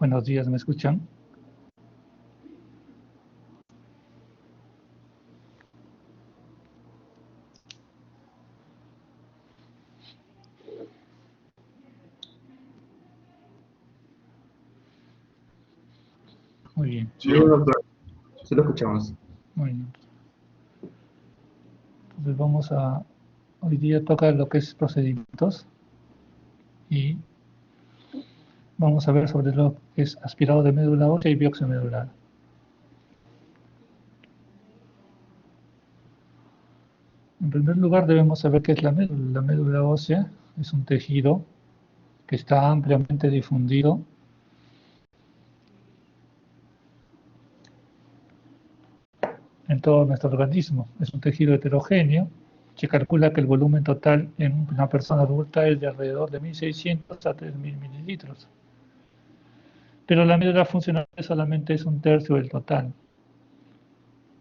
Buenos días, ¿me escuchan? Muy bien. Sí, doctor. Sí lo escuchamos. Muy bien. Entonces hoy día toca lo que es procedimientos y vamos a ver sobre lo que es aspirado de médula ósea y biopsia medular. En primer lugar debemos saber qué es la médula. La médula ósea es un tejido que está ampliamente difundido en todo nuestro organismo. Es un tejido heterogéneo. Se calcula que el volumen total en una persona adulta es de alrededor de 1.600 a 3.000 mililitros. Pero la médula funcional solamente es un tercio del total.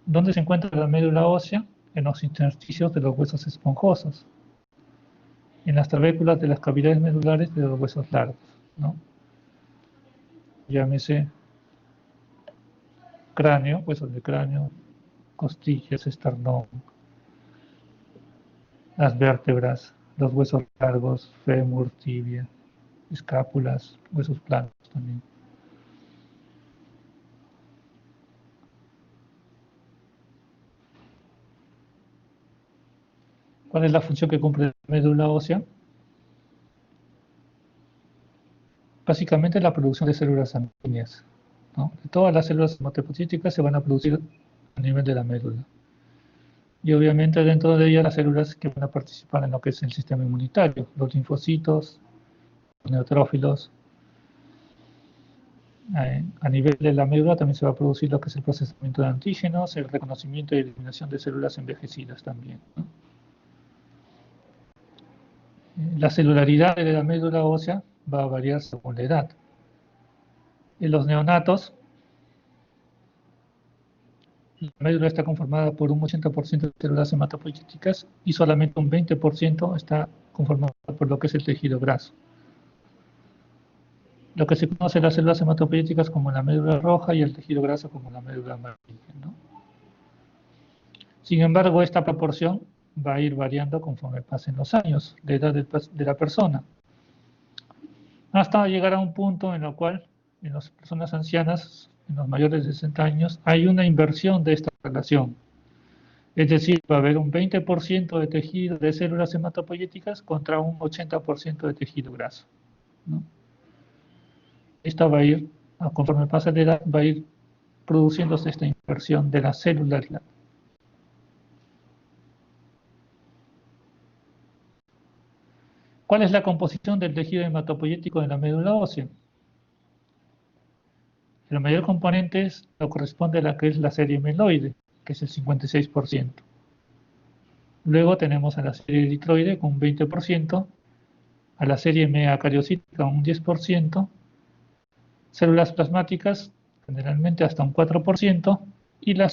¿Dónde se encuentra la médula ósea? En los intersticios de los huesos esponjosos, en las trabéculas de las cavidades medulares de los huesos largos, ¿no? Llámese cráneo, huesos de cráneo, costillas, esternón, las vértebras, los huesos largos, fémur, tibia, escápulas, huesos planos también. ¿Cuál es la función que cumple la médula ósea? Básicamente la producción de células sanguíneas, ¿no? Todas las células hematopoyéticas se van a producir a nivel de la médula. Y obviamente dentro de ellas las células que van a participar en lo que es el sistema inmunitario, los linfocitos, los neutrófilos. A nivel de la médula también se va a producir lo que es el procesamiento de antígenos, el reconocimiento y eliminación de células envejecidas también, ¿no? La celularidad de la médula ósea va a variar según la edad. En los neonatos, la médula está conformada por un 80% de células hematopoyéticas y solamente un 20% está conformado por lo que es el tejido graso. Lo que se conoce las células hematopoyéticas como la médula roja y el tejido graso como la médula amarilla, ¿no? Sin embargo, esta proporción va a ir variando conforme pasen los años, la edad de la persona, hasta llegar a un punto en el cual en las personas ancianas, en los mayores de 60 años, hay una inversión de esta relación. Es decir, va a haber un 20% de tejido de células hematopoyéticas contra un 80% de tejido graso, ¿no? Esta va a ir, conforme pasa la edad, va a ir produciéndose esta inversión de la celularidad. ¿Cuál es la composición del tejido hematopoyético de la médula ósea? El mayor componente lo corresponde a la que es la serie meloide, que es el 56%. Luego tenemos a la serie eritroide con un 20%, a la serie meacariocítica un 10%, células plasmáticas generalmente hasta un 4%, y la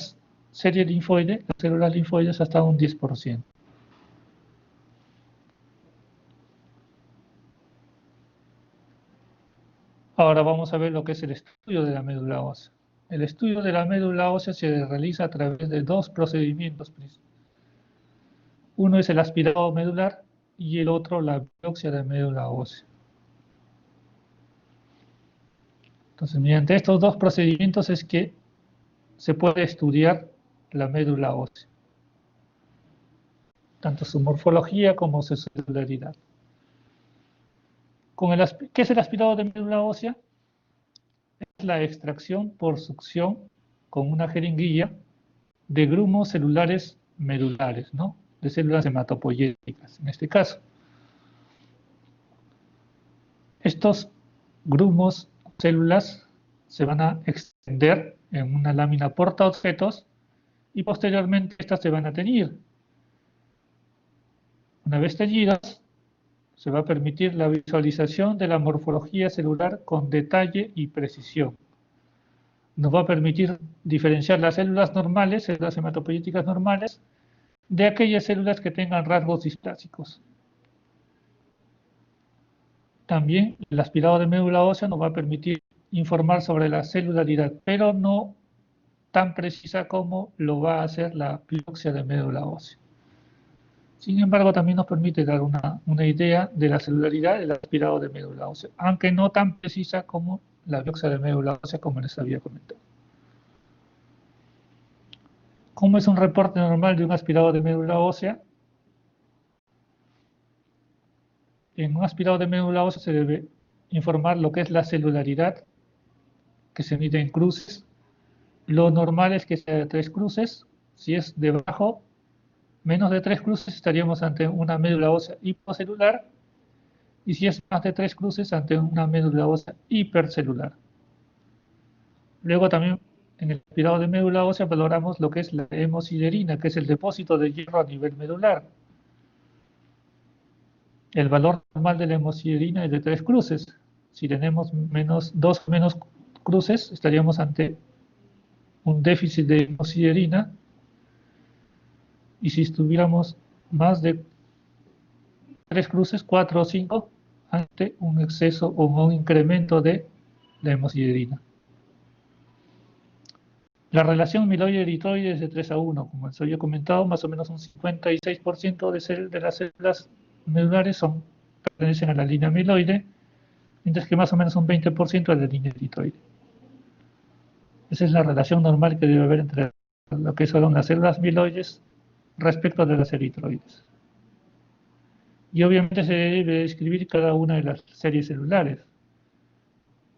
serie linfoide, las células linfoides hasta un 10%. Ahora vamos a ver lo que es el estudio de la médula ósea. El estudio de la médula ósea se realiza a través de dos procedimientos principales. Uno es el aspirado medular y el otro la biopsia de médula ósea. Entonces, mediante estos dos procedimientos es que se puede estudiar la médula ósea, tanto su morfología como su celularidad. ¿Qué es el aspirado de médula ósea? Es la extracción por succión con una jeringuilla de grumos celulares medulares, ¿no? De células hematopoyéticas, en este caso. Estos grumos, células, se van a extender en una lámina portaobjetos y posteriormente estas se van a teñir. Una vez teñidas, se va a permitir la visualización de la morfología celular con detalle y precisión. Nos va a permitir diferenciar las células normales, células hematopoyéticas normales, de aquellas células que tengan rasgos displásicos. También el aspirado de médula ósea nos va a permitir informar sobre la celularidad, pero no tan precisa como lo va a hacer la biopsia de médula ósea. Sin embargo, también nos permite dar una idea de la celularidad del aspirado de médula ósea, aunque no tan precisa como la biopsia de médula ósea, como les había comentado. ¿Cómo es un reporte normal de un aspirado de médula ósea? En un aspirado de médula ósea se debe informar lo que es la celularidad, que se mide en cruces. Lo normal es que sea de 3 cruces. Si es debajo, menos de 3 cruces, estaríamos ante una médula ósea hipocelular. Y si es más de 3 cruces, ante una médula ósea hipercelular. Luego también en el aspirado de médula ósea valoramos lo que es la hemosiderina, que es el depósito de hierro a nivel medular. El valor normal de la hemosiderina es de 3 cruces. Si tenemos 2 o menos cruces, estaríamos ante un déficit de hemosiderina. Y si estuviéramos más de 3 cruces, 4 o 5, ante un exceso o un incremento de la hemosiderina. La relación amiloide-eritroide es de 3 a 1, como les había comentado, más o menos un 56% de las células medulares pertenecen a la línea amiloide, mientras que más o menos un 20% a la línea eritroide. Esa es la relación normal que debe haber entre lo que son las células amiloides respecto de las eritroides. Y obviamente se debe describir cada una de las series celulares.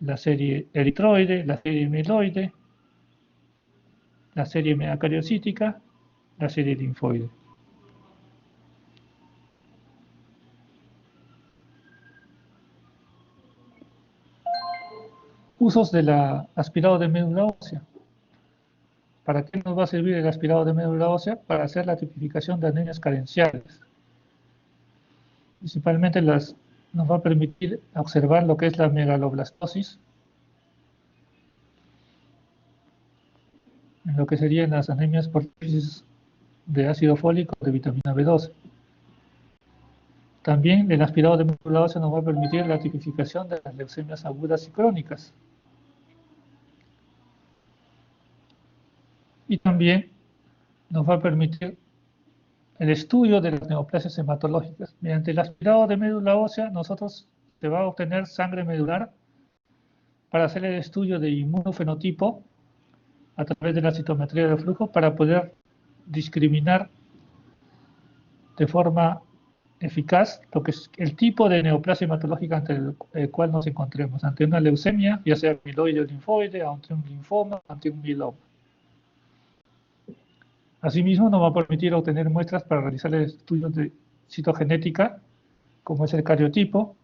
La serie eritroide, la serie amiloide, la serie megacariocítica, la serie linfoide. Usos del aspirado de médula ósea. ¿Para qué nos va a servir el aspirado de médula ósea? Para hacer la tipificación de anemias carenciales. Principalmente nos va a permitir observar lo que es la megaloblastosis, en lo que serían las anemias por déficit de ácido fólico o de vitamina B12. También el aspirado de médula ósea nos va a permitir la tipificación de las leucemias agudas y crónicas. Y también nos va a permitir el estudio de las neoplasias hematológicas. Mediante el aspirado de médula ósea, se va a obtener sangre medular para hacer el estudio de inmunofenotipo a través de la citometría de flujo para poder discriminar de forma eficaz lo que es el tipo de neoplasia hematológica ante el cual nos encontremos, ante una leucemia, ya sea amiloide o linfoide, ante un linfoma, ante un mieloma. Asimismo, nos va a permitir obtener muestras para realizar estudios de citogenética, como es el cariotipo,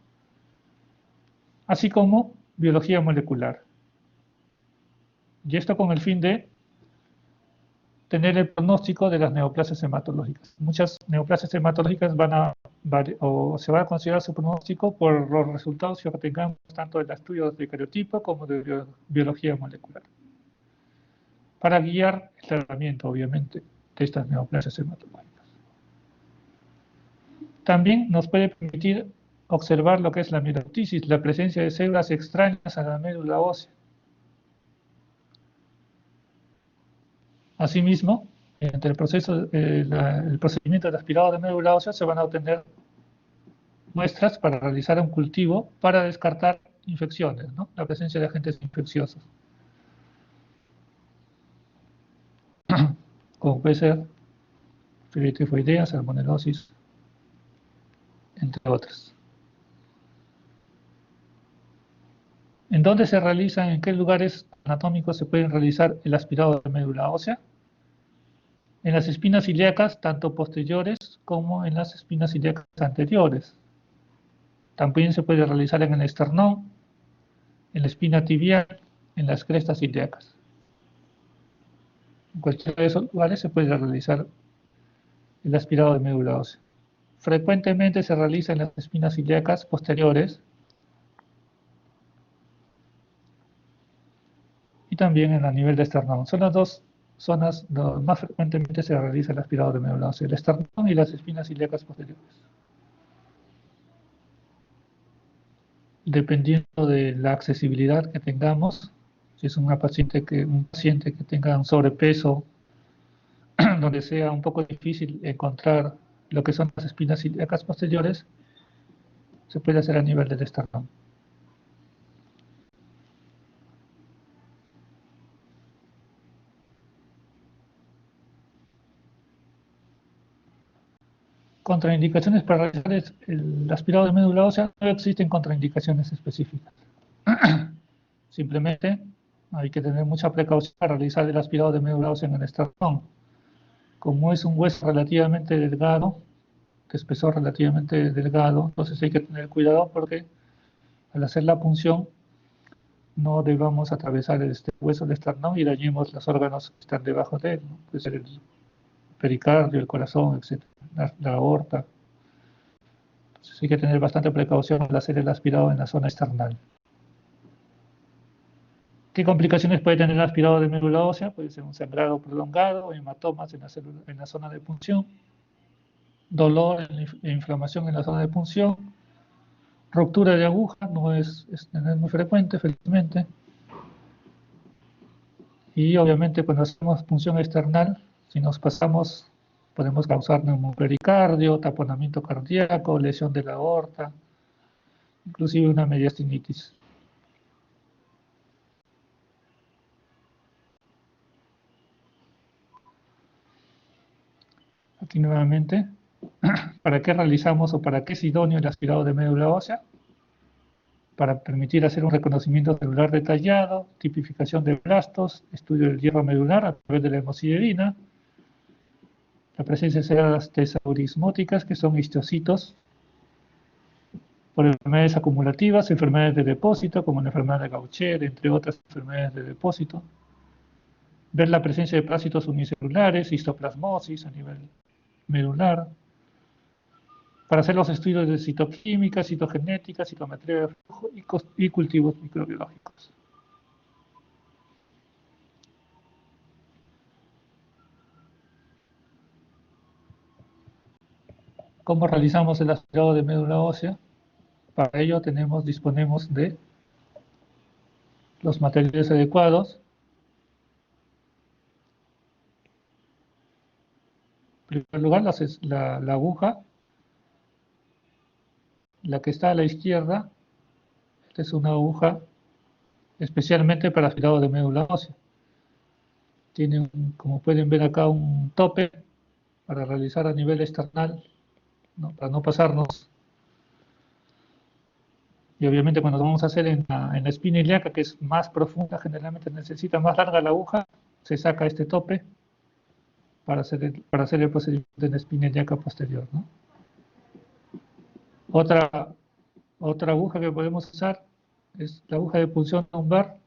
así como biología molecular. Y esto con el fin de tener el pronóstico de las neoplasias hematológicas. Muchas neoplasias hematológicas se va a considerar su pronóstico por los resultados que obtengamos tanto del estudio de cariotipo como de biología molecular, para guiar el tratamiento, obviamente, de estas neoplasias hematológicas. También nos puede permitir observar lo que es la mieloptisis, la presencia de células extrañas a la médula ósea. Asimismo, mediante el procedimiento de aspirado de médula ósea se van a obtener muestras para realizar un cultivo para descartar infecciones, ¿no? La presencia de agentes infecciosos, como puede ser fiebre tifoidea, salmonelosis, entre otras. ¿En dónde se realizan, en qué lugares anatómicos se pueden realizar el aspirado de médula ósea? En las espinas ilíacas, tanto posteriores como en las espinas ilíacas anteriores. También se puede realizar en el esternón, en la espina tibial, en las crestas ilíacas. En cualquiera de esos lugares se puede realizar el aspirado de médula ósea. Frecuentemente se realiza en las espinas ilíacas posteriores y también en el nivel de esternón. Son las dos zonas donde más frecuentemente se realiza el aspirado de médula ósea, el esternón y las espinas ilíacas posteriores. dependiendo de la accesibilidad que tengamos, si es un paciente que tenga un sobrepeso, donde sea un poco difícil encontrar lo que son las espinas ilíacas posteriores, se puede hacer a nivel del esternón. Contraindicaciones para realizar el aspirado de médula ósea, no existen contraindicaciones específicas. Simplemente hay que tener mucha precaución para realizar el aspirado de médula ósea en el esternón. Como es un hueso relativamente delgado, de espesor relativamente delgado, entonces hay que tener cuidado porque al hacer la punción no debamos atravesar este hueso del esternón y dañemos los órganos que están debajo de él, ¿no? Puede ser el pericardio, el corazón, etc., la aorta. Entonces hay que tener bastante precaución al hacer el aspirado en la zona external. ¿Qué complicaciones puede tener el aspirado de médula ósea? Puede ser un sangrado prolongado, hematomas en la zona de punción, dolor e inflamación en la zona de punción, ruptura de aguja, no es muy frecuente, felizmente. Y obviamente cuando hacemos punción external, si nos pasamos, podemos causar neumopericardio, taponamiento cardíaco, lesión de la aorta, inclusive una mediastinitis. Aquí nuevamente, ¿para qué realizamos o para qué es idóneo el aspirado de médula ósea? Para permitir hacer un reconocimiento celular detallado, tipificación de blastos, estudio del hierro medular a través de la hemosiderina, la presencia de células tesaurismóticas, que son histocitos, por enfermedades acumulativas, enfermedades de depósito, como la enfermedad de Gaucher, entre otras enfermedades de depósito. Ver la presencia de parásitos unicelulares, histoplasmosis a nivel medular. Para hacer los estudios de citoquímica, citogenética, citometría de flujo y cultivos microbiológicos. ¿Cómo realizamos el aspirado de médula ósea? Para ello disponemos de los materiales adecuados. En primer lugar, la aguja, la que está a la izquierda, esta es una aguja especialmente para aspirado de médula ósea. Tiene, como pueden ver acá, un tope para realizar a nivel external, ¿no? Para no pasarnos. Y obviamente cuando vamos a hacer en la espina ilíaca, que es más profunda, generalmente necesita más larga la aguja, se saca este tope para hacer el procedimiento en la espina ilíaca posterior, ¿no? Otra aguja que podemos usar es la aguja de punción lumbar,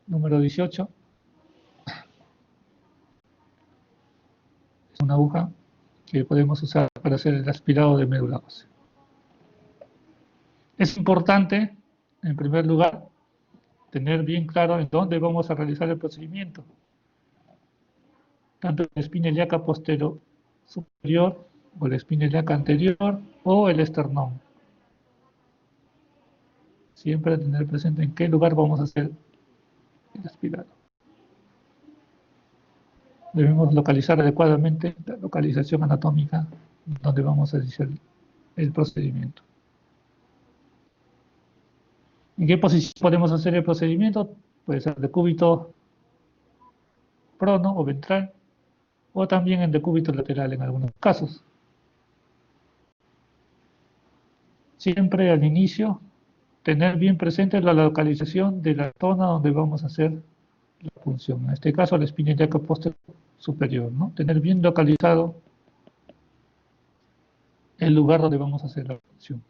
número 18. Es una aguja que podemos usar para hacer el aspirado de médula ósea. Es importante, en primer lugar, tener bien claro en dónde vamos a realizar el procedimiento. Tanto en la espina ilíaca posterior superior, o la espina ilíaca anterior, o el esternón. Siempre tener presente en qué lugar vamos a hacer el aspirado. Debemos localizar adecuadamente la localización anatómica donde vamos a hacer el procedimiento. ¿En qué posición podemos hacer el procedimiento? Puede ser decúbito prono o ventral, o también en decúbito lateral en algunos casos. Siempre al inicio, tener bien presente la localización de la zona donde vamos a hacer la punción. En este caso, la espina ilíaca posterior superior, ¿no? Tener bien localizado el lugar donde vamos a hacer la punción.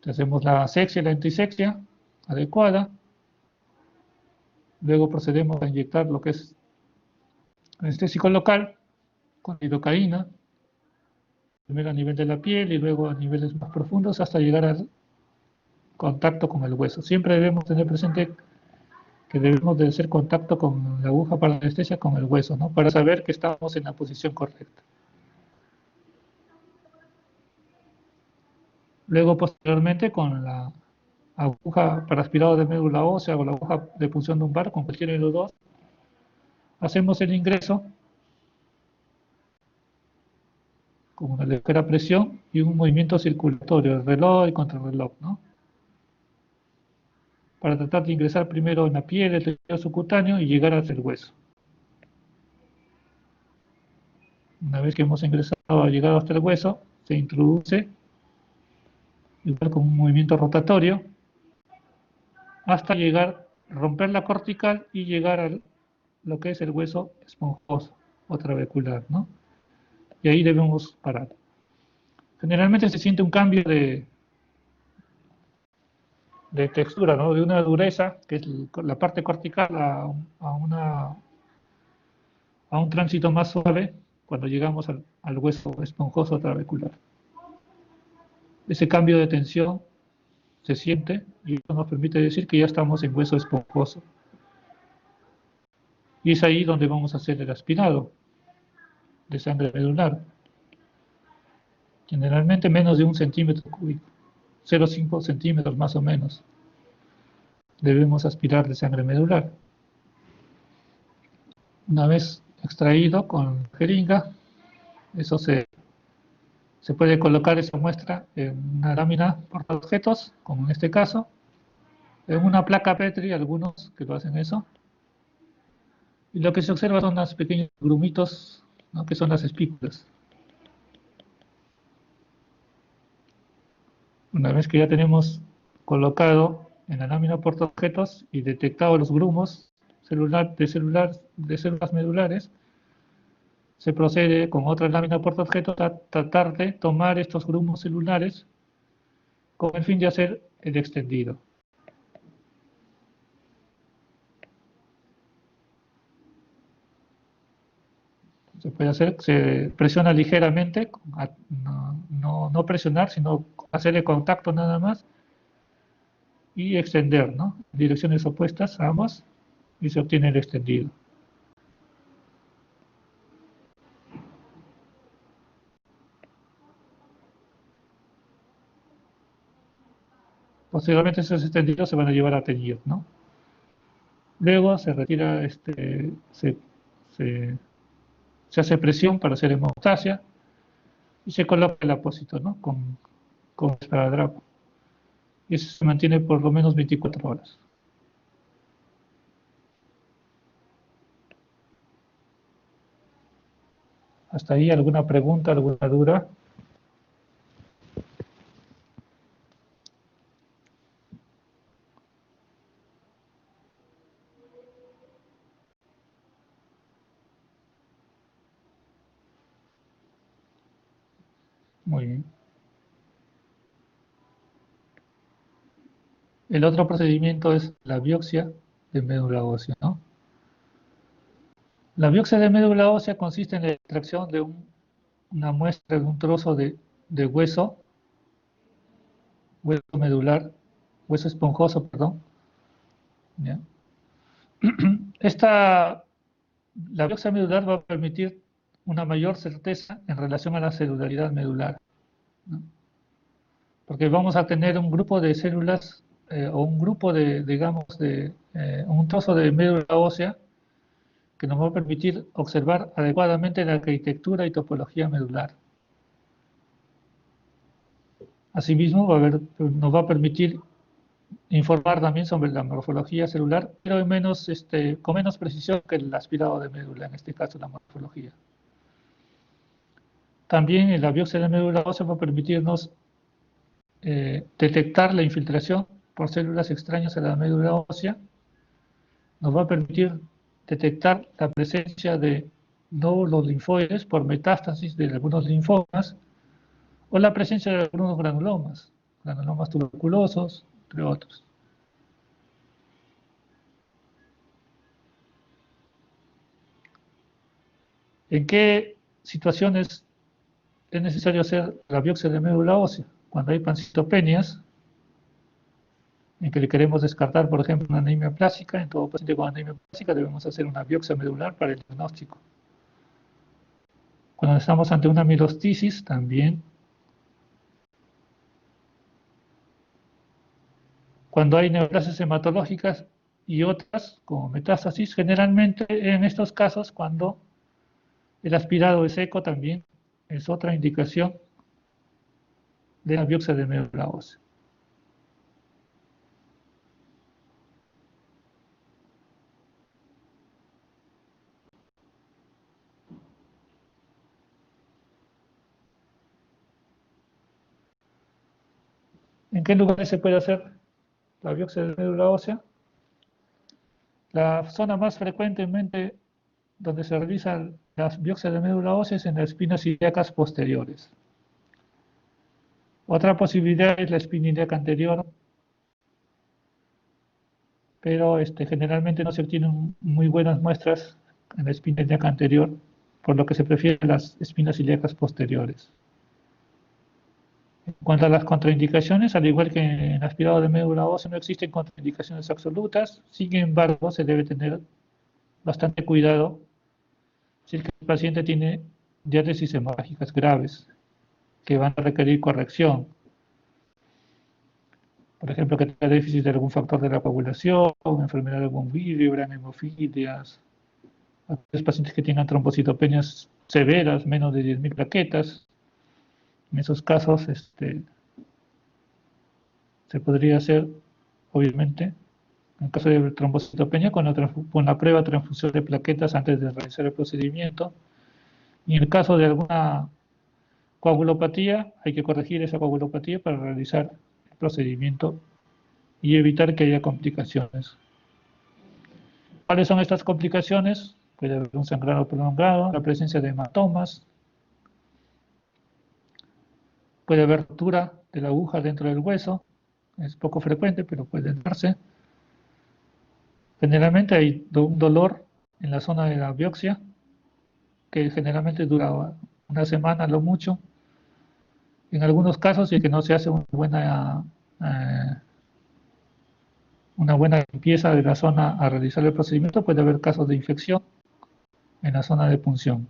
Hacemos la asexia y la antisexia adecuada. Luego procedemos a inyectar lo que es anestésico local con lidocaína, primero a nivel de la piel y luego a niveles más profundos hasta llegar al contacto con el hueso. Siempre debemos tener presente que debemos de hacer contacto con la aguja para la anestesia con el hueso, ¿no? Para saber que estamos en la posición correcta. Luego, posteriormente, con la aguja para aspirado de médula ósea o la aguja de punción lumbar, con cualquiera de los dos, hacemos el ingreso con una ligera presión y un movimiento circulatorio, el reloj y contrarreloj, ¿no? Para tratar de ingresar primero en la piel, el tejido subcutáneo y llegar hasta el hueso. Una vez que hemos ingresado, llegado hasta el hueso, se introduce, igual con un movimiento rotatorio, hasta llegar, romper la cortical y llegar a lo que es el hueso esponjoso o trabecular, ¿no? Y ahí debemos parar. Generalmente se siente un cambio de textura, ¿no? De una dureza, que es la parte cortical, a un tránsito más suave cuando llegamos al hueso esponjoso trabecular. Ese cambio de tensión se siente y eso nos permite decir que ya estamos en hueso esponjoso. Y es ahí donde vamos a hacer el aspirado de sangre medular. Generalmente menos de 1 centímetro cúbico, 0,5 centímetros más o menos. Debemos aspirar de sangre medular. Una vez extraído con jeringa, eso se puede colocar esa muestra en una lámina portaobjetos, como en este caso, en una placa Petri, algunos que lo hacen eso, y lo que se observa son unos pequeños grumitos, ¿no? Que son las espículas. Una vez que ya tenemos colocado en la lámina portaobjetos y detectado los grumos de células medulares, se procede con otra lámina portaobjetos a tratar de tomar estos grumos celulares con el fin de hacer el extendido. Se puede hacer, se presiona ligeramente, no presionar, sino hacerle contacto nada más y extender, ¿no? En direcciones opuestas a ambos y se obtiene el extendido. Posteriormente esos extendidos se van a llevar a teñir, ¿no? Luego se retira, se hace presión para hacer hemostasia y se coloca el apósito, ¿no? Con esparadrapo. Y eso se mantiene por lo menos 24 horas. ¿Hasta ahí alguna pregunta, alguna duda? Muy bien. El otro procedimiento es la biopsia de médula ósea, ¿no? La biopsia de médula ósea consiste en la extracción de una muestra de un trozo de hueso medular, hueso esponjoso, perdón. ¿Ya? La biopsia medular va a permitir una mayor certeza en relación a la celularidad medular, ¿no? Porque vamos a tener un grupo de células o un grupo digamos, un trozo de médula ósea que nos va a permitir observar adecuadamente la arquitectura y topología medular. Asimismo, nos va a permitir informar también sobre la morfología celular, pero con menos precisión que el aspirado de médula, en este caso la morfología. También en la biopsia de médula ósea va a permitirnos detectar la infiltración por células extrañas a la médula ósea, nos va a permitir detectar la presencia de nódulos linfoides por metástasis de algunos linfomas o la presencia de algunos granulomas tuberculosos, entre otros. ¿En qué situaciones es necesario hacer la biopsia de médula ósea? Cuando hay pancitopenias, en que le queremos descartar, por ejemplo, una anemia plástica. En todo paciente con anemia plástica debemos hacer una biopsia medular para el diagnóstico. Cuando estamos ante una mielostisis, también Cuando hay neoplasias hematológicas y otras, como metástasis, generalmente en estos casos, cuando el aspirado es seco, también es otra indicación de la biopsia de médula ósea. ¿En qué lugares se puede hacer la biopsia de médula ósea? La zona más frecuentemente donde se realizan las biopsias de médula ósea es en las espinas ilíacas posteriores. Otra posibilidad es la espina ilíaca anterior, pero generalmente no se obtienen muy buenas muestras en la espina ilíaca anterior, por lo que se prefieren las espinas ilíacas posteriores. En cuanto a las contraindicaciones, al igual que en aspirado de médula ósea, no existen contraindicaciones absolutas, sin embargo, se debe tener bastante cuidado si el paciente tiene diátesis hemorrágicas graves, que van a requerir corrección. Por ejemplo, que tenga déficit de algún factor de la coagulación, enfermedad de von Willebrand, hemofilias, aquellos pacientes que tengan trombocitopenias severas, menos de 10.000 plaquetas. En esos casos se podría hacer, obviamente, en caso de trombocitopenia, con la prueba de transfusión de plaquetas antes de realizar el procedimiento. Y en el caso de alguna coagulopatía, hay que corregir esa coagulopatía para realizar el procedimiento y evitar que haya complicaciones. ¿Cuáles son estas complicaciones? Puede haber un sangrado prolongado, la presencia de hematomas, puede haber ruptura de la aguja dentro del hueso, es poco frecuente, pero puede darse. Generalmente hay un dolor en la zona de la biopsia, que generalmente dura una semana, lo mucho. En algunos casos, si es que no se hace una buena limpieza de la zona a realizar el procedimiento, puede haber casos de infección en la zona de punción.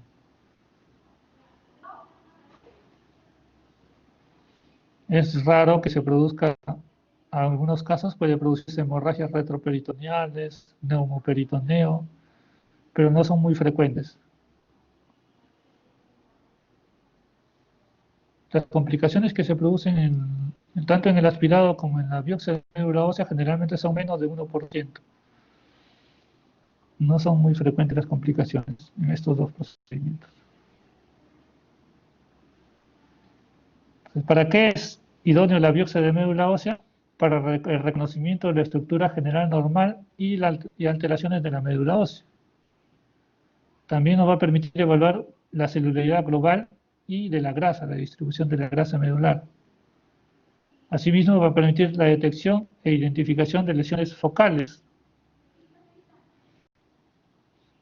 Es raro que se produzca, en algunos casos puede producirse hemorragias retroperitoneales, neumoperitoneo, pero no son muy frecuentes. Las complicaciones que se producen tanto en el aspirado como en la biopsia de médula ósea generalmente son menos de 1%. No son muy frecuentes las complicaciones en estos dos procedimientos. Entonces, ¿para qué es idóneo la biopsia de médula ósea? Para el reconocimiento de la estructura general normal y alteraciones de la médula ósea. También nos va a permitir evaluar la celularidad global y de la grasa, la distribución de la grasa medular. Asimismo, va a permitir la detección e identificación de lesiones focales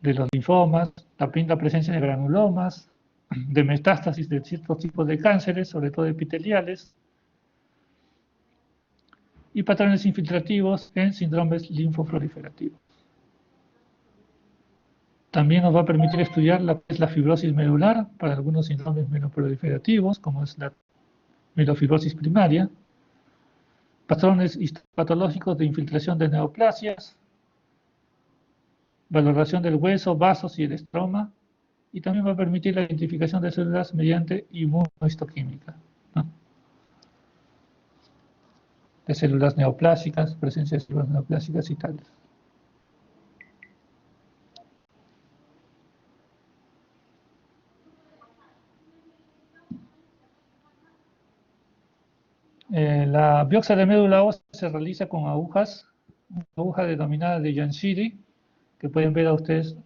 de los linfomas, también la presencia de granulomas, de metástasis de ciertos tipos de cánceres, sobre todo epiteliales, y patrones infiltrativos en síndromes linfoproliferativos. También nos va a permitir estudiar lo que es la fibrosis medular para algunos síndromes mieloproliferativos, como es la mielofibrosis primaria, patrones histopatológicos de infiltración de neoplasias, valoración del hueso, vasos y el estroma, y también va a permitir la identificación de células mediante inmunohistoquímica, ¿no? De células neoplásicas, presencia de células neoplásicas y tales. La biopsia de médula ósea se realiza con agujas, una aguja denominada de Yanshiri, que pueden ver a ustedes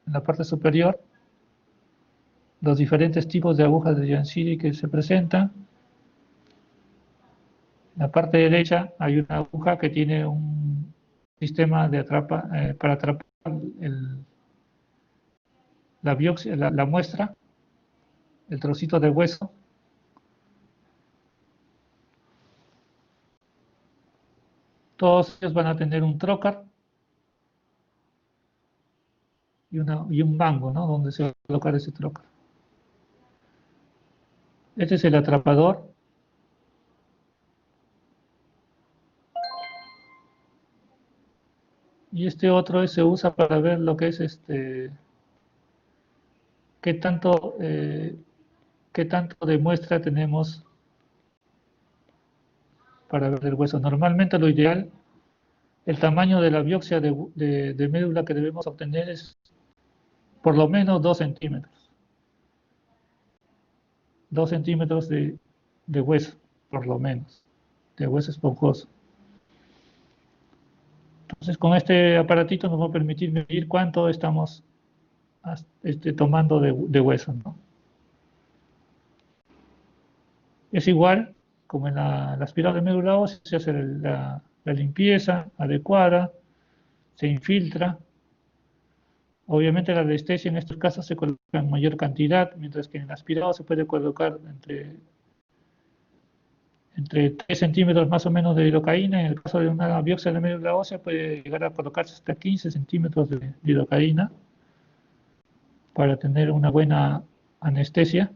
en la parte superior, los diferentes tipos de agujas de Yanshiri que se presentan. En la parte derecha hay una aguja que tiene un sistema de para atrapar la biopsia, la muestra, el trocito de hueso. Todos ellos van a tener un trocar y un mango, ¿no? Donde se va a colocar ese trocar. Este es el atrapador. Y este otro se usa para ver lo que es qué tanto, qué tanto de muestra tenemos para ver el hueso. Normalmente lo ideal, el tamaño de la biopsia de médula que debemos obtener es por lo menos 2 centímetros. 2 centímetros de hueso, por lo menos, de hueso esponjoso. Entonces, con este aparatito nos va a permitir medir cuánto estamos tomando de hueso, ¿no? Es igual, como en la espiral de médula ósea, se hace la limpieza adecuada, se infiltra. Obviamente la anestesia en estos casos se coloca en mayor cantidad, mientras que en el aspirado se puede colocar entre 3 centímetros más o menos de lidocaína. En el caso de una biopsia de médula ósea puede llegar a colocarse hasta 15 centímetros de lidocaína para tener una buena anestesia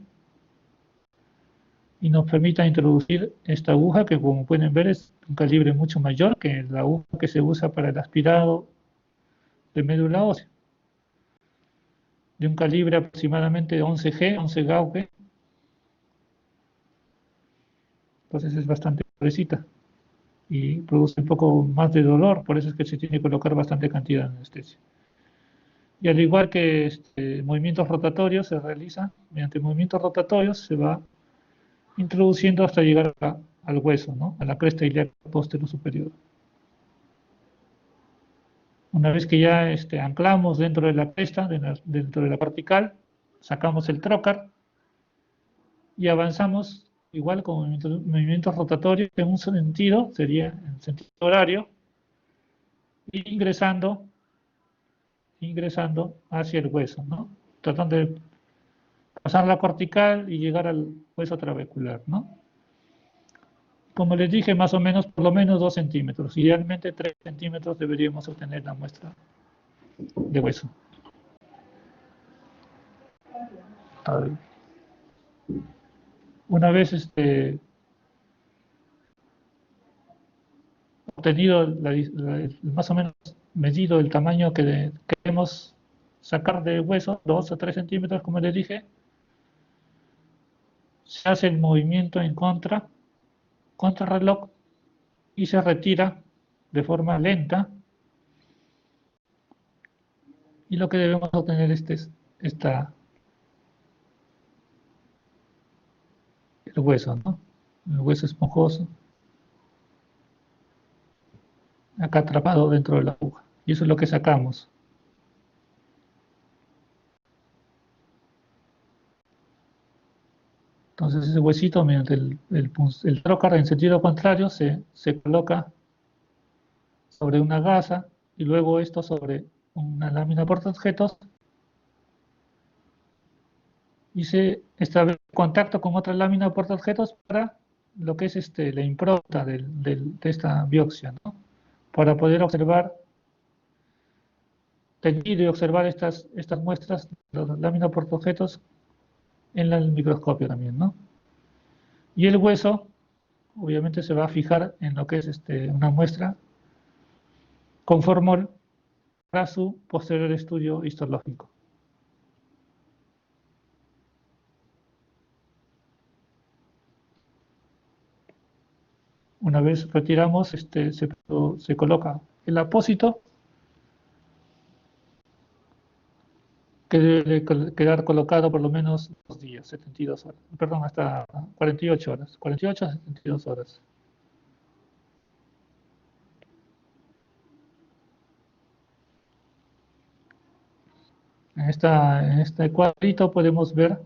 y nos permita introducir esta aguja que, como pueden ver, es un calibre mucho mayor que la aguja que se usa para el aspirado de médula ósea, de un calibre aproximadamente 11G, 11 Gauge. Entonces es bastante gruesita y produce un poco más de dolor, por eso es que se tiene que colocar bastante cantidad de anestesia. Y al igual que movimientos rotatorios se realizan, mediante movimientos rotatorios se va introduciendo hasta llegar al hueso, ¿no? A la cresta ilíaca posterior superior. Una vez que ya anclamos dentro de la cresta, dentro de la cortical, sacamos el trocar y avanzamos igual con movimientos rotatorios en un sentido, sería en sentido horario, ingresando hacia el hueso, ¿no? Tratando de pasar la cortical y llegar al hueso trabecular, ¿no? Como les dije, más o menos, por lo menos 2 centímetros. Idealmente 3 centímetros deberíamos obtener la muestra de hueso. Una vez obtenido más o menos medido el tamaño que queremos sacar de hueso, 2 a 3 centímetros, como les dije, se hace el movimiento en contrarreloj y se retira de forma lenta. Y lo que debemos obtener es el hueso, ¿no? El hueso esponjoso, acá atrapado dentro de la aguja. Y eso es lo que sacamos. Entonces ese huesito, mediante el trocar en sentido contrario, se coloca sobre una gasa y luego esto sobre una lámina portaobjetos y se establece contacto con otra lámina portaobjetos para lo que es la impronta de esta biopsia, ¿no? Para poder observar, tener y observar estas muestras de la lámina portaobjetos en el microscopio también, ¿no? Y el hueso, obviamente, se va a fijar en lo que es una muestra con formol para su posterior estudio histológico. Una vez retiramos, se coloca el apósito, que debe quedar colocado por lo menos 2 días, 72 horas, perdón, hasta 48 horas, 48 a 72 horas. En este cuadrito podemos ver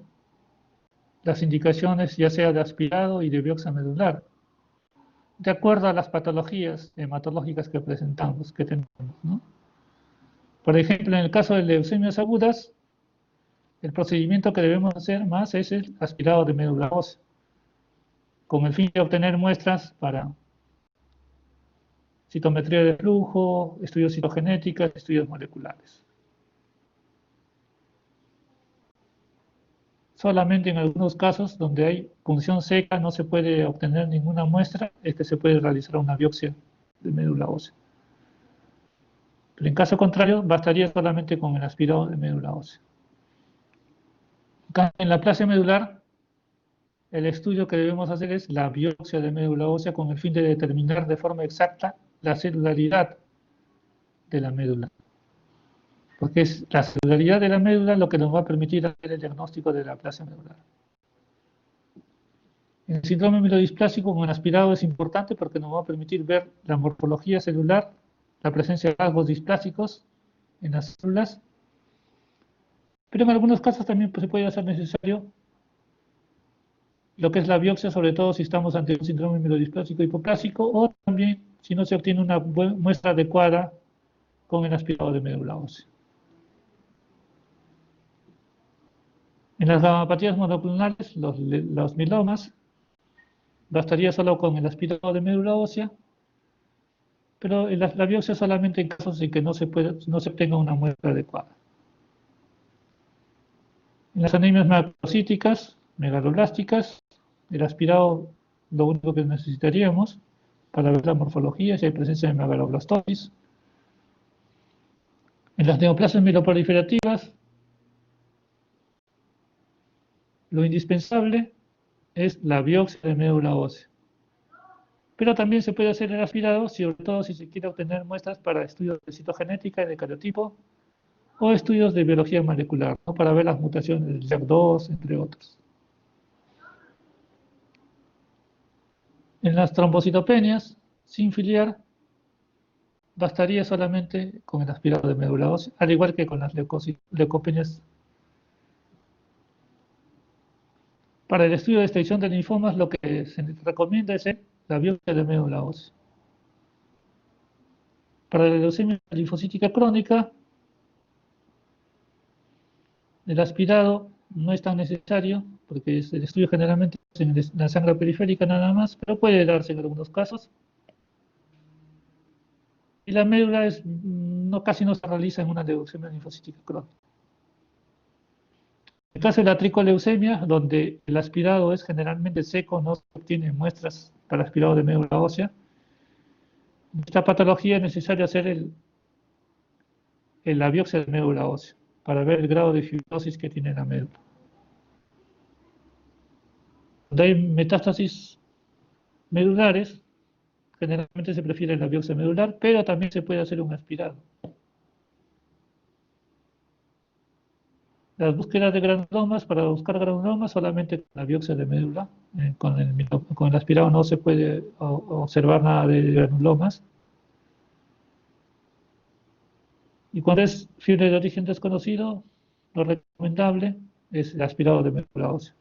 las indicaciones ya sea de aspirado y de biopsia medular, de acuerdo a las patologías hematológicas que presentamos, que tenemos, ¿no? Por ejemplo, en el caso de leucemias agudas, el procedimiento que debemos hacer más es el aspirado de médula ósea, con el fin de obtener muestras para citometría de flujo, estudios citogenéticos, estudios moleculares. Solamente en algunos casos donde hay punción seca no se puede obtener ninguna muestra, es que se puede realizar una biopsia de médula ósea. Pero en caso contrario, bastaría solamente con el aspirado de médula ósea. En la aplasia medular, el estudio que debemos hacer es la biopsia de médula ósea con el fin de determinar de forma exacta la celularidad de la médula. Porque es la celularidad de la médula lo que nos va a permitir hacer el diagnóstico de la aplasia medular. En el síndrome mielodisplásico con el aspirado es importante porque nos va a permitir ver la morfología celular, la presencia de rasgos displásicos en las células, pero en algunos casos también se puede hacer necesario lo que es la biopsia, sobre todo si estamos ante un síndrome mielodisplásico hipoplásico, o también si no se obtiene una muestra adecuada con el aspirado de médula ósea. En las gamopatías monoclonales, los mielomas, bastaría solo con el aspirado de médula ósea, pero la biopsia solamente en casos en que no se obtenga una muestra adecuada. En las anemias macrocíticas, megaloblásticas, el aspirado lo único que necesitaríamos para ver la morfología, si hay presencia de megaloblastosis. En las neoplasias mieloproliferativas, lo indispensable es la biopsia de médula ósea. Pero también se puede hacer el aspirado, sobre todo si se quiere obtener muestras para estudios de citogenética y de cariotipo, o estudios de biología molecular, ¿no? Para ver las mutaciones del JAK2, entre otros. En las trombocitopenias, sin filiar, bastaría solamente con el aspirado de médula ósea, al igual que con las leucopenias. Para el estudio de extensión de linfomas, lo que se recomienda es la biopsia de médula ósea. Para la leucemia linfocítica crónica, el aspirado no es tan necesario, porque el estudio generalmente es en la sangre periférica nada más, pero puede darse en algunos casos. Y la médula casi no se realiza en una leucemia linfocítica crónica. En el caso de la tricoleucemia, donde el aspirado es generalmente seco, no se obtienen muestras para aspirado de médula ósea, en esta patología es necesario hacer la biopsia de médula ósea para ver el grado de fibrosis que tiene la médula. Cuando hay metástasis medulares, generalmente se prefiere la biopsia medular, pero también se puede hacer un aspirado. Las búsquedas de granulomas, para buscar granulomas, solamente con la biopsia de médula. Con el aspirado no se puede observar nada de granulomas. Y cuando es fiebre de origen desconocido, lo recomendable es el aspirado de médula ósea.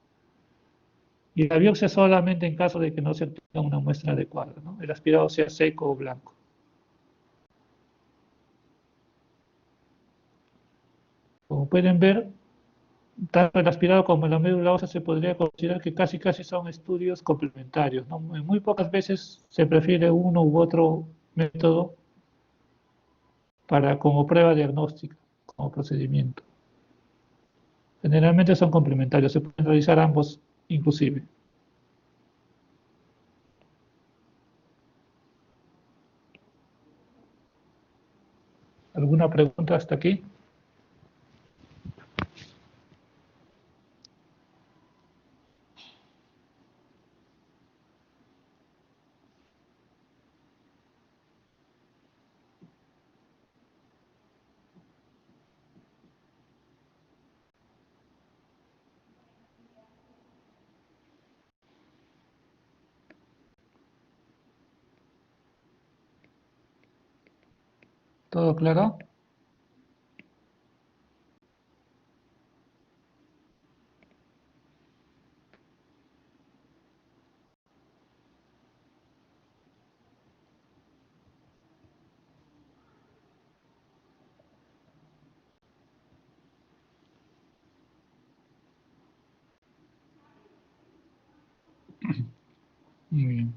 Y la biopsia solamente en caso de que no se obtenga una muestra adecuada, ¿no? El aspirado sea seco o blanco. Como pueden ver, tanto el aspirado como la médula ósea se podría considerar que casi son estudios complementarios, ¿no? Muy pocas veces se prefiere uno u otro método como prueba diagnóstica, como procedimiento. Generalmente son complementarios, se pueden realizar ambos inclusive. ¿Alguna pregunta hasta aquí? ¿Todo claro? Muy bien.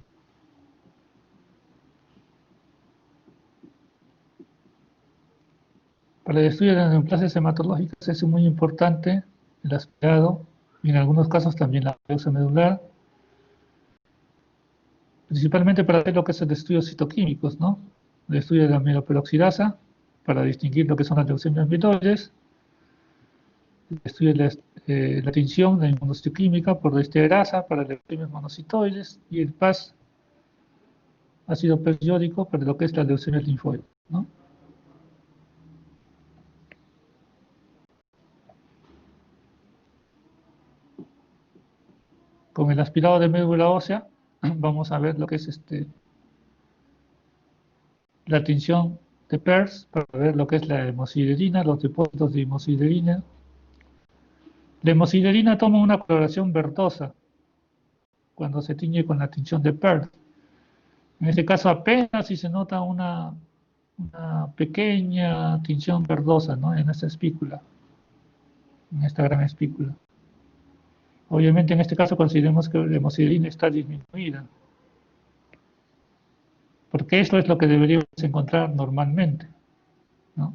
Para el estudio de las neoplasias hematológicas es muy importante el aspirado y en algunos casos también la biopsia medular, principalmente para hacer lo que es el estudio citoquímicos, ¿no? El estudio de la mieloperoxidasa, para distinguir lo que son las leucemias mieloides. Estudia la tinción, la inmunohistoquímica por grasa para leucemias monocitoides, y el PAS ácido periódico para lo que es la leucemia linfoide, ¿no? Con el aspirado de médula ósea vamos a ver lo que es la tinción de PERS para ver lo que es la hemosiderina, los depósitos de hemosiderina. La hemosiderina toma una coloración verdosa cuando se tiñe con la tinción de PERS. En este caso apenas si se nota una pequeña tinción verdosa, ¿no? En esta espícula, en esta gran espícula. Obviamente en este caso consideremos que la hemosiderina está disminuida, porque esto es lo que deberíamos encontrar normalmente, ¿no?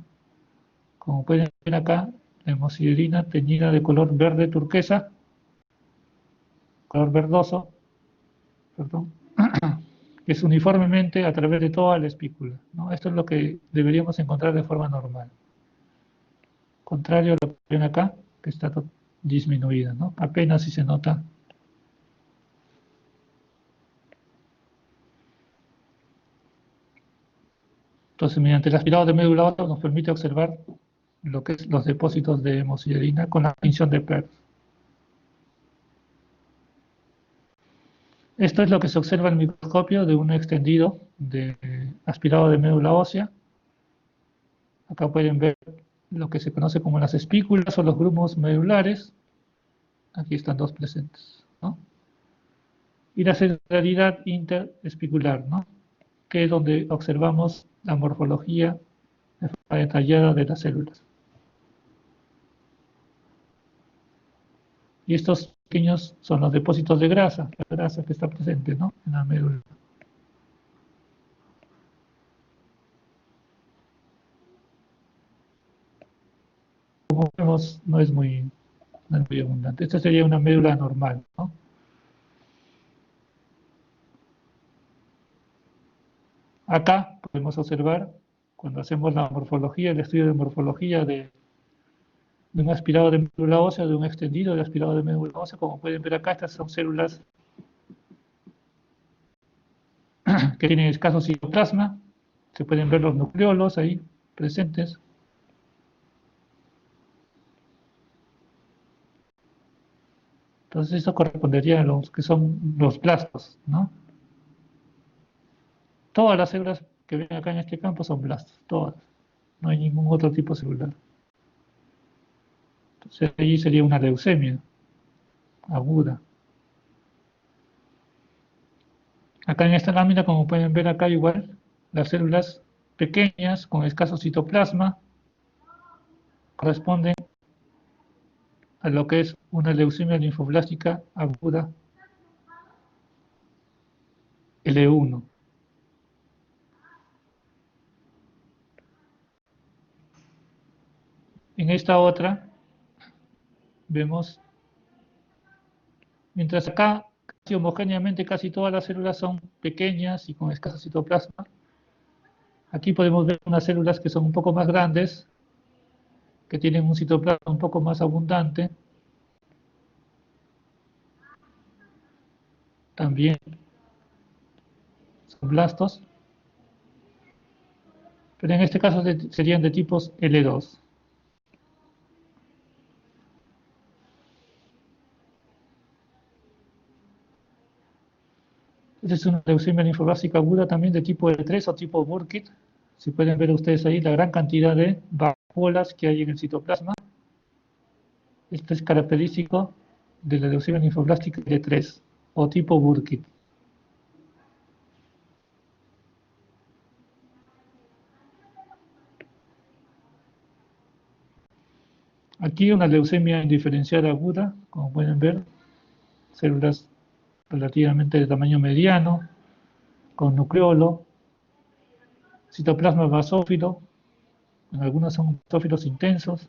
Como pueden ver acá, la hemosiderina teñida de color verde turquesa, color verdoso, perdón, que es uniformemente a través de toda la espícula, ¿no? Esto es lo que deberíamos encontrar de forma normal. Contrario a lo que ven acá, que está disminuida, ¿no? Apenas si se nota. Entonces, mediante el aspirado de médula ósea nos permite observar lo que es los depósitos de hemosiderina con la tinción de PERS. Esto es lo que se observa en el microscopio de un extendido de aspirado de médula ósea. Acá pueden ver lo que se conoce como las espículas o los grumos medulares. Aquí están dos presentes, ¿no? Y la celularidad interespicular, ¿no? Que es donde observamos la morfología de forma detallada de las células. Y estos pequeños son los depósitos de grasa, la grasa que está presente, ¿no? En la médula. Como vemos, no es muy abundante. Esta sería una médula normal, ¿no? Acá podemos observar, cuando hacemos la morfología, el estudio de morfología de un aspirado de médula ósea, de un extendido de aspirado de médula ósea, como pueden ver acá, estas son células que tienen escaso citoplasma, se pueden ver los nucleolos ahí presentes. Entonces esto correspondería a los que son los blastos, ¿no? Todas las células que ven acá en este campo son blastos, todas. No hay ningún otro tipo celular. Entonces allí sería una leucemia aguda. Acá en esta lámina, como pueden ver acá igual, las células pequeñas con escaso citoplasma corresponden a lo que es una leucemia linfoblástica aguda L1. En esta otra vemos, mientras acá casi homogéneamente casi todas las células son pequeñas y con escaso citoplasma, aquí podemos ver unas células que son un poco más grandes, que tienen un citoplasma un poco más abundante. También son blastos, pero en este caso serían de tipos L2. Esta es una leucemia linfoblásica aguda también de tipo L3 o tipo Burkitt. Si pueden ver ustedes ahí la gran cantidad de vacuolas que hay en el citoplasma. Esto es característico de la leucemia linfoblástica L3 o tipo Burkitt. Aquí una leucemia indiferenciada aguda, como pueden ver, células relativamente de tamaño mediano, con nucleolo, citoplasma basófilo, en algunos son basófilos intensos.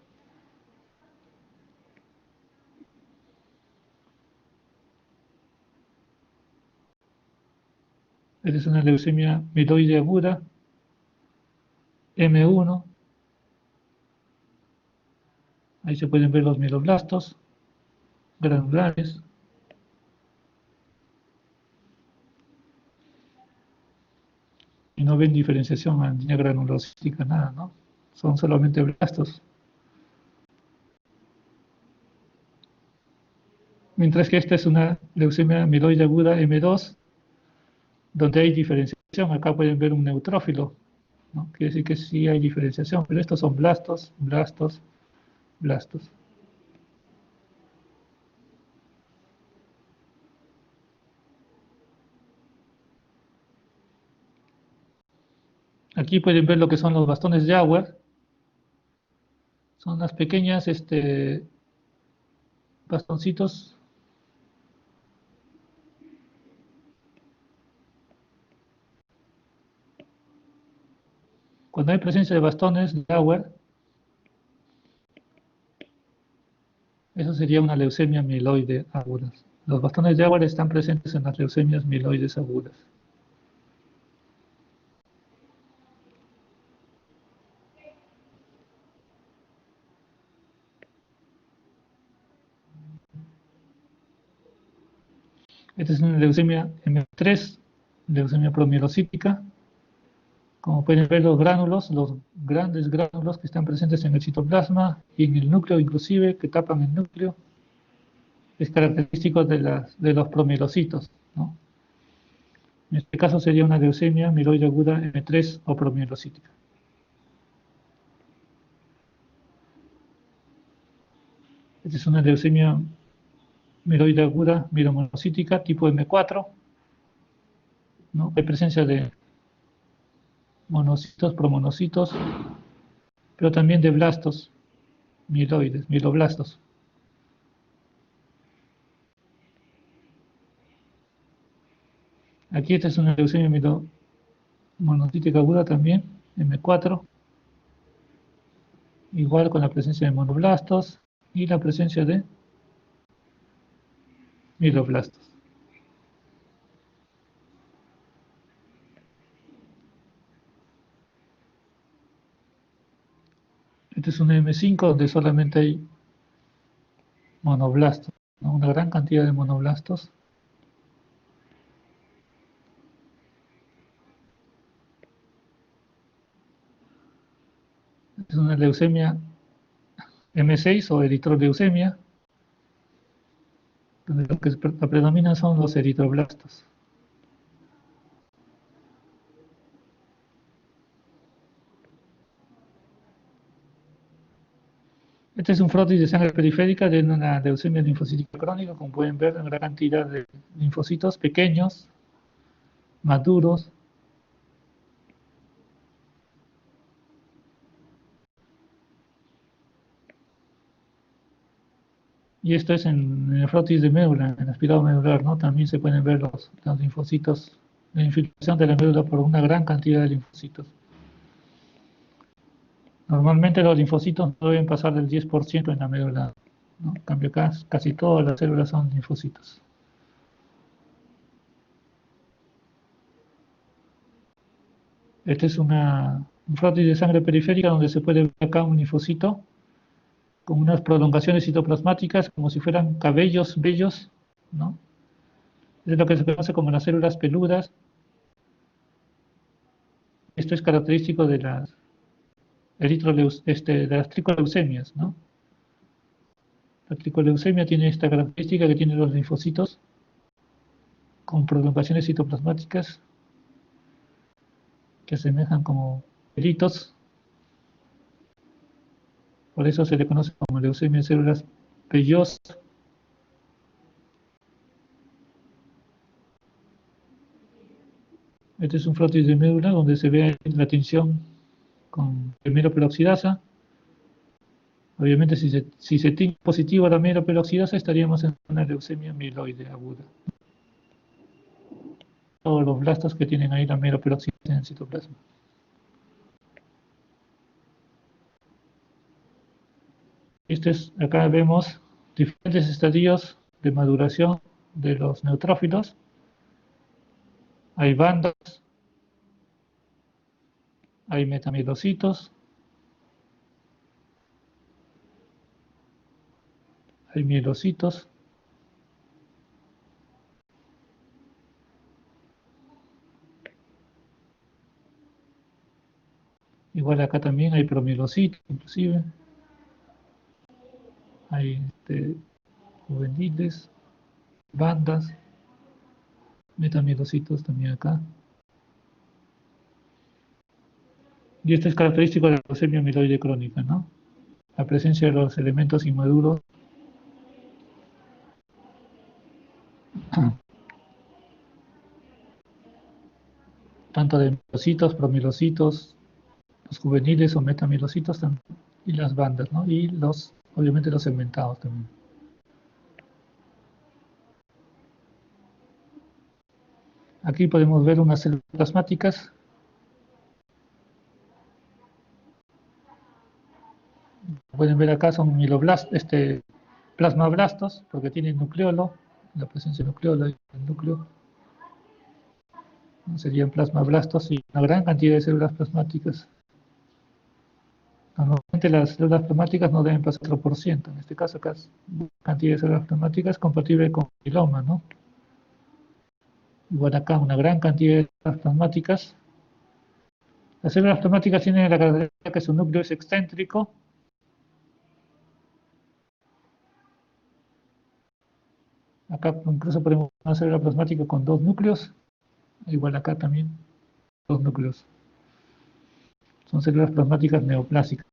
Esta es una leucemia mieloide aguda, M1. Ahí se pueden ver los mieloblastos granulares. Y no ven diferenciación en línea granulocítica, nada, ¿no? Son solamente blastos. Mientras que esta es una leucemia mieloide aguda M2, donde hay diferenciación. Acá pueden ver un neutrófilo, ¿no? Quiere decir que sí hay diferenciación, pero estos son blastos, blastos, blastos. Aquí pueden ver lo que son los bastones de Jauer. Son las pequeñas bastoncitos. Cuando hay presencia de bastones de Jauer, eso sería una leucemia mieloide aguda. Los bastones de Jauer están presentes en las leucemias mieloides agudas. Esta es una leucemia M3, leucemia promielocítica. Como pueden ver los gránulos, los grandes gránulos que están presentes en el citoplasma y en el núcleo inclusive, que tapan el núcleo, es característico de los promielocitos, ¿no? En este caso sería una leucemia mieloide aguda M3 o promielocítica. Esta es una leucemia mieloide aguda mielomonocítica tipo M4, ¿no? Hay presencia de monocitos, promonocitos, pero también de blastos mieloides, mieloblastos. Aquí esta es una leucemia mielomonocítica aguda también, M4, igual con la presencia de monoblastos y la presencia de mieloblastos. Este es un M5 donde solamente hay monoblastos, ¿no? Una gran cantidad de monoblastos. Es una leucemia M6 o eritroleucemia, donde lo que predominan son los eritroblastos. Este es un frotis de sangre periférica de una leucemia linfocítica crónica, como pueden ver, una gran cantidad de linfocitos pequeños, maduros. Y esto es en el frotis de médula, en el aspirado medular, ¿no? También se pueden ver los linfocitos, la infiltración de la médula por una gran cantidad de linfocitos. Normalmente los linfocitos no deben pasar del 10% en la médula, ¿no? En cambio acá casi todas las células son linfocitos. Este es un frotis de sangre periférica donde se puede ver acá un linfocito con unas prolongaciones citoplasmáticas como si fueran cabellos bellos, ¿no? Es lo que se conoce como las células peludas. Esto es característico de de las tricoleucemias, ¿no? La tricoleucemia tiene esta característica que tiene los linfocitos con prolongaciones citoplasmáticas que asemejan como pelitos. Por eso se le conoce como leucemia de células vellosas. Este es un frotis de médula donde se ve la tinción con miroperoxidasa. Obviamente, si se tiene positivo a la miroperoxidasa, estaríamos en una leucemia mieloide aguda. Todos los blastos que tienen ahí la miroperoxidasa en el citoplasma. Acá vemos diferentes estadios de maduración de los neutrófilos. Hay bandas, hay metamielocitos, hay mielocitos. Igual acá también hay promielocitos, inclusive. Hay juveniles, bandas, metamielocitos también acá. Y esto es característico de la leucemia amiloide crónica, ¿no? La presencia de los elementos inmaduros tanto de mielocitos, promielocitos, los juveniles o metamielocitos también, y las bandas, ¿no? Y obviamente los segmentados también. Aquí podemos ver unas células plasmáticas. Pueden ver acá son plasmablastos, porque tienen nucleolo, la presencia de nucleolo en el núcleo. Serían plasmablastos y una gran cantidad de células plasmáticas. Normalmente las células plasmáticas no deben pasar 4%. En este caso acá es una cantidad de células plasmáticas compatible con mieloma, ¿no? Igual acá una gran cantidad de células plasmáticas. Las células plasmáticas tienen la característica que su núcleo es excéntrico. Acá incluso podemos una célula plasmática con 2 núcleos. Igual acá también 2 núcleos. Son células plasmáticas neoplásicas.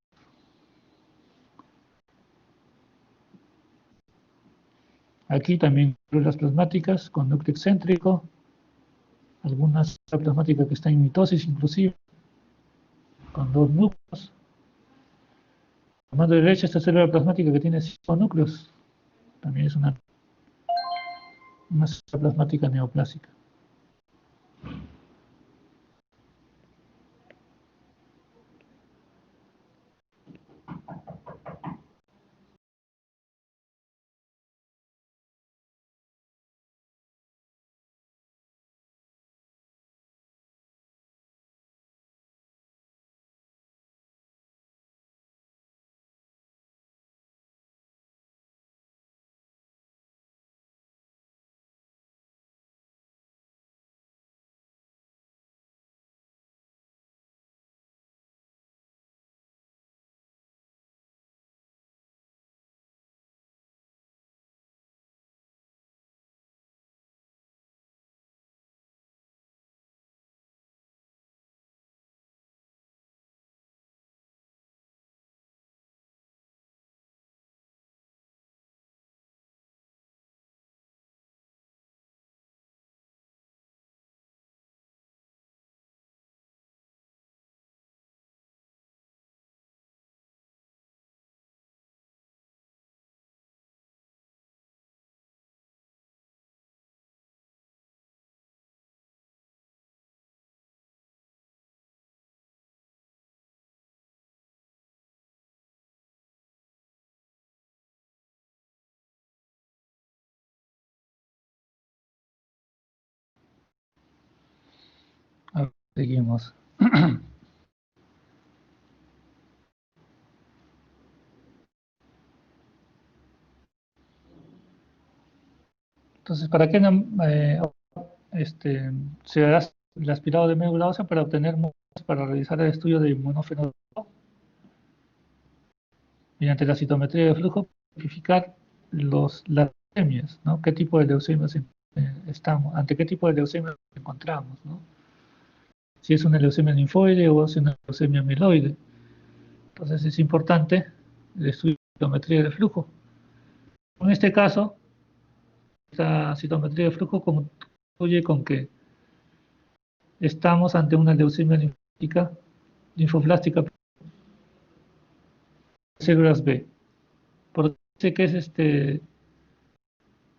Aquí también células plasmáticas con núcleo excéntrico. Algunas células plasmáticas que están en mitosis inclusive, con 2 núcleos. A mano derecha esta célula plasmática que tiene 5 núcleos. También es una célula plasmática neoplásica. A ver, seguimos. Entonces, ¿para qué se hará el aspirado de médula ósea? Para obtener muestras para realizar el estudio de inmunofenotipo mediante la citometría de flujo, verificar las leucemias, ¿no? ¿Qué tipo de leucemias ante qué tipo de leucemia nos encontramos, ¿no? Si es una leucemia linfoide o es una leucemia mieloide. Entonces es importante el estudio de citometría de flujo. En este caso, esta citometría de flujo concluye con que estamos ante una leucemia linfoblástica de células B. Por dice que es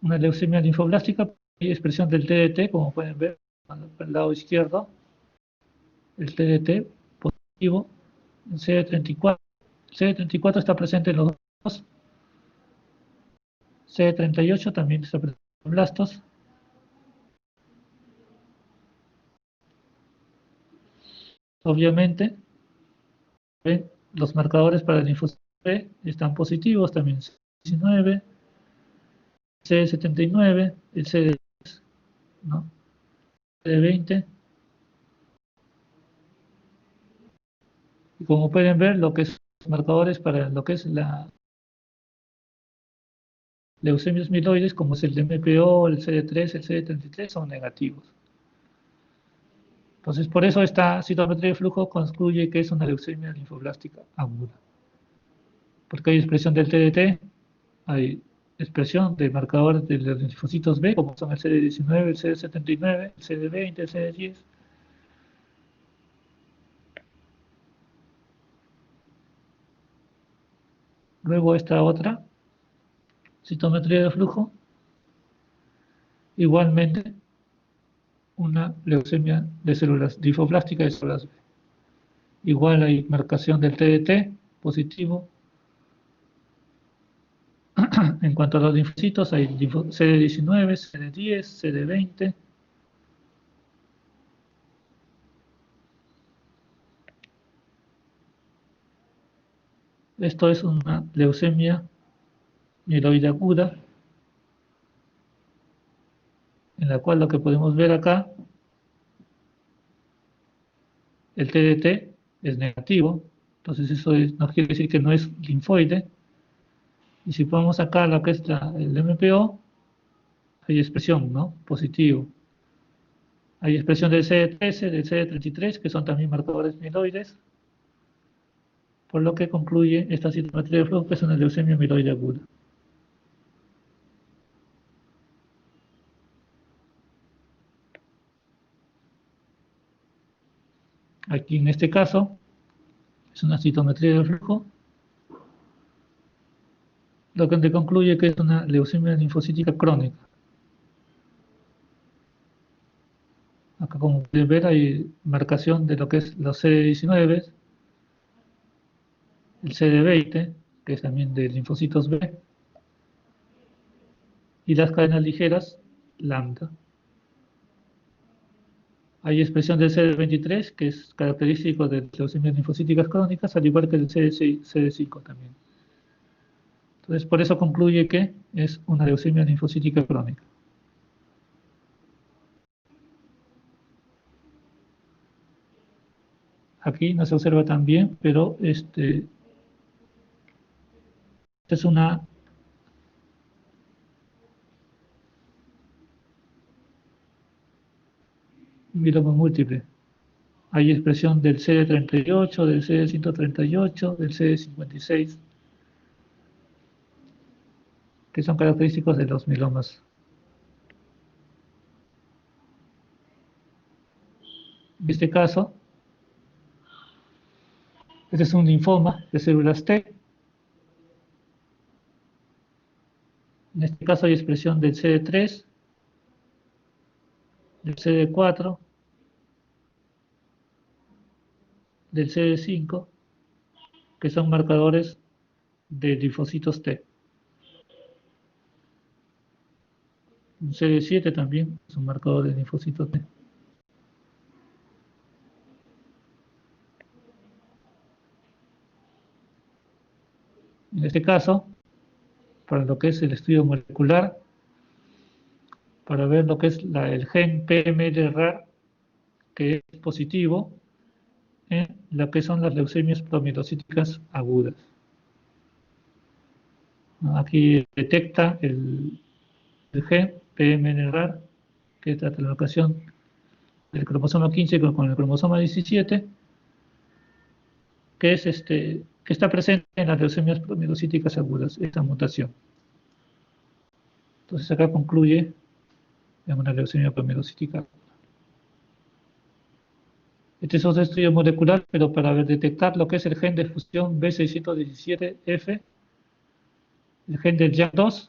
una leucemia linfoblástica, hay expresión del TDT, como pueden ver al lado izquierdo, el TDT positivo, el CD34. El CD34 está presente en los dos. CD38 también está presente en los blastos. Obviamente, ¿ven? Los marcadores para el linfocito B están positivos, también CD19, CD79, el CD10, ¿no? CD20. Y como pueden ver, lo que son los marcadores para lo que es la leucemias mieloides, como es el MPO, el CD3, el CD33, son negativos. Entonces, por eso esta citometría de flujo concluye que es una leucemia linfoblástica aguda. Porque hay expresión del TDT, hay expresión de marcadores de los linfocitos B, como son el CD19, el CD79, el CD20, el CD10. Luego esta otra citometría de flujo, igualmente una leucemia de células linfoblásticas de células B. Igual hay marcación del TDT positivo. En cuanto a los linfocitos, hay CD19, CD10, CD20. Esto es una leucemia mieloide aguda, en la cual lo que podemos ver acá, el TDT es negativo, entonces eso nos quiere decir que no es linfoide. Y si ponemos acá lo que es el MPO, hay expresión, ¿no? Positivo. Hay expresión del CD13, del CD33, que son también marcadores mieloides, por lo que concluye esta citometría de flujo que es una leucemia mieloide aguda. Aquí en este caso es una citometría de flujo, lo que te concluye que es una leucemia linfocítica crónica. Acá, como pueden ver, hay marcación de lo que es los CD19, el CD20, que es también de linfocitos B, y las cadenas ligeras lambda. Hay expresión del CD23, que es característico de leucemias linfocíticas crónicas, al igual que el CD5 también. Entonces, por eso concluye que es una leucemia linfocítica crónica. Aquí no se observa tan bien, pero esta es una mieloma múltiple. Hay expresión del CD38, del CD138, del CD56, que son característicos de los mielomas. En este caso, este es un linfoma de células T. En este caso hay expresión del CD3, del CD4, del CD5, que son marcadores de linfocitos T. Un CD7 también es un marcador de linfocitos T. En este caso, para lo que es el estudio molecular, para ver lo que es el gen PML-RAR, que es positivo en lo que son las leucemias promielocíticas agudas. Aquí detecta el gen PML-RAR, que es la translocación del cromosoma 15 con el cromosoma 17, que está presente en las leucemias promielocíticas agudas, esta mutación. Entonces acá concluye en una leucemia promielocítica. Este es otro estudio molecular, pero para detectar lo que es el gen de fusión B617F, el gen del JAK2,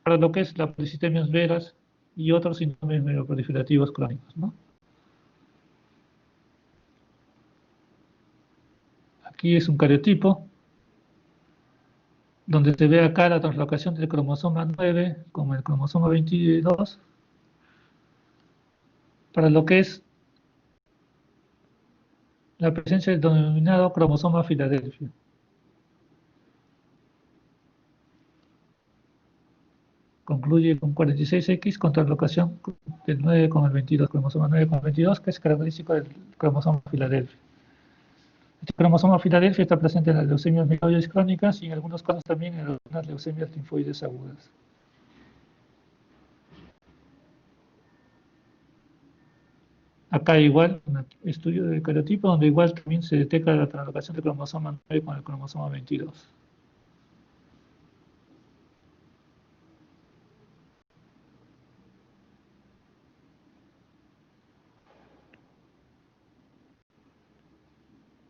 para lo que es la polisistemias veras y otros síndromes mieloproliferativos crónicos, ¿no? Aquí es un cariotipo, donde se ve acá la translocación del cromosoma 9 con el cromosoma 22, para lo que es la presencia del denominado cromosoma Filadelfia. concluye con 46X con translocación del 9 con el 22, cromosoma 9 con el 22, que es característico del cromosoma Filadelfia. Este cromosoma Filadelfia está presente en las leucemias mieloides crónicas y en algunos casos también en algunas leucemias linfoides agudas. Acá igual, un estudio de cariotipo donde igual también se detecta la translocación del cromosoma 9 con el cromosoma 22.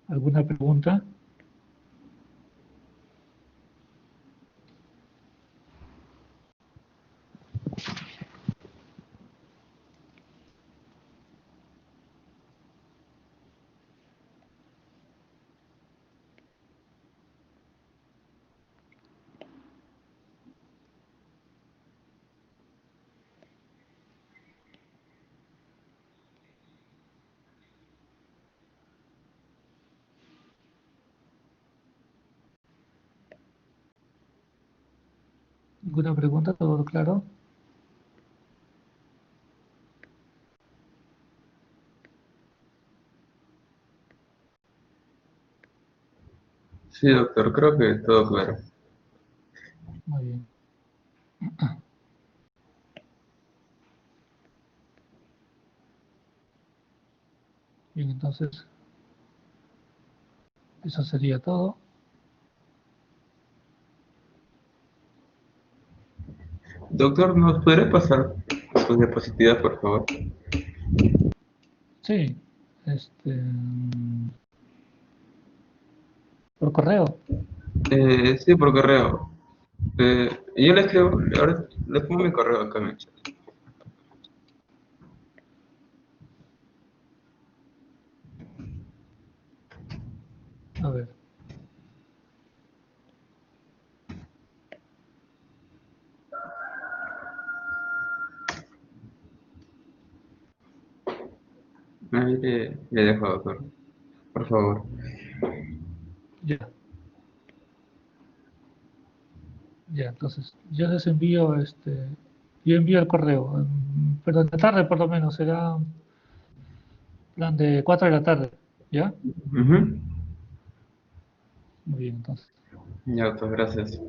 ¿Alguna pregunta? ¿Alguna pregunta? ¿Todo claro? Sí, doctor, creo que todo claro. Muy bien. Bien, entonces, eso sería todo. Doctor, ¿nos podría pasar sus diapositivas, por favor? Sí, por correo. Sí, por correo. Yo le escribo, ahora le pongo mi correo acá en el chat. A ver. Ahí le dejo, doctor, por favor. Ya, ya, entonces, yo les envío, yo envío el correo, pero en la tarde por lo menos, será un plan de 4 de la tarde, ¿ya? Ujú. Muy bien, entonces. Ya, doctor, gracias.